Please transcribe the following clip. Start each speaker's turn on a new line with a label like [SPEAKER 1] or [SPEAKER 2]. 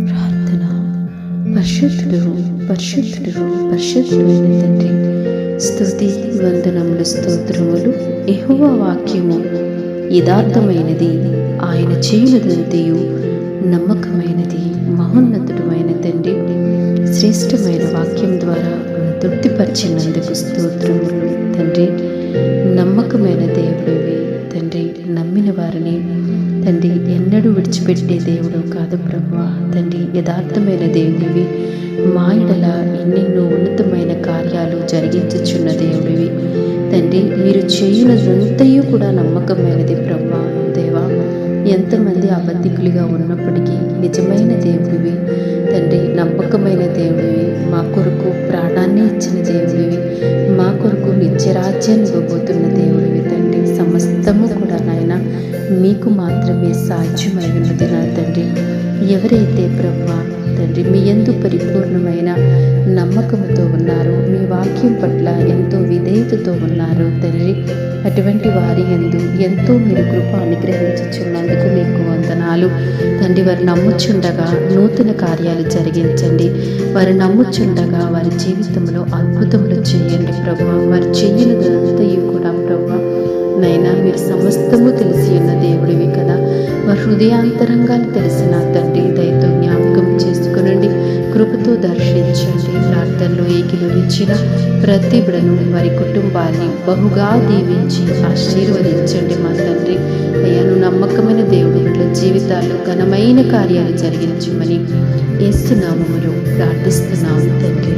[SPEAKER 1] ప్రార్థన. పరిశుద్ధుడు పరిశుద్ధుడు పరిశుద్ధుడైన తండ్రి, స్తుతి వందనములు స్తోత్రములు. యెహోవా వాక్యము యథార్థమైనది, ఆయన చేయునదంతయు నమ్మకమైనది. మహోన్నతుడు అయిన తండ్రి, శ్రేష్టమైన వాక్యం ద్వారా తృప్తిపరిచినందుకు స్తోత్రములు తండ్రి. నమ్మకమైన దేవుడివి తండ్రి, నమ్మిన వారిని తండ్రి ఎన్నడూ విడిచిపెట్టే దేవుడు కాదు ప్రభువా. తండ్రి యథార్థమైన దేవుడివి, మా ఎడల ఎన్నెన్నో ఉన్నతమైన కార్యాలు జరిగించుచున్న దేవుడివి తండ్రి. మీరు చేయునదంతయు కూడా నమ్మకమైనది ప్రభువా. దేవా, ఎంతమంది అబద్ధికులుగా ఉన్నప్పటికీ నిజమైన దేవుడివి తండ్రి, నమ్మకమైన దేవుడివి, మా కొరకు ప్రాణాన్ని ఇచ్చిన దేవుడివి, మా కొరకు నిత్యరాజ్యాన్ని ఇవ్వబోతున్న దేవుడివి తండ్రి. సమస్తము కూడా నాయన మీకు మాత్రమే సాధ్యమై ఉన్నది నా తండ్రి. ఎవరైతే ప్రభువా తండ్రి మీ యందు పరిపూర్ణమైన నమ్మకంతో ఉన్నారో, మీ వాక్యం పట్ల ఎంతో విధేయతతో ఉన్నారో తండ్రి, అటువంటి వారి యందు ఎంతో మీరు కృప అనుగ్రహించుచున్నందుకు మీకు వందనాలు తండ్రి. వారు నమ్ముచుండగా నూతన కార్యాలు జరిగించండి. వారు నమ్ముచుండగా వారి జీవితంలో అద్భుతములు చేయండి ప్రభువా. వారు చెయ్యనిదంతయు కూడా ప్రభువా నైనా మీరు సమస్తము తెలిసి ఉన్న దేవుడివి కదా. వారి హృదయాంతరంగాలు తెలిసిన తండ్రి దయతో జ్ఞాపకం చేసుకునండి, కృపతో దర్శించండి. ప్రార్థనలో ఏకీభవించిన ప్రతి బిడను వారి కుటుంబాన్ని బహుగా దీవించి ఆశీర్వదించండి మా తండ్రి. అయ్యాను నమ్మకమైన దేవుడు బిడ్డల జీవితాల్లో ఘనమైన కార్యాలు జరిగించమని యేసు నామములో ప్రార్థిస్తున్నాము తండ్రి.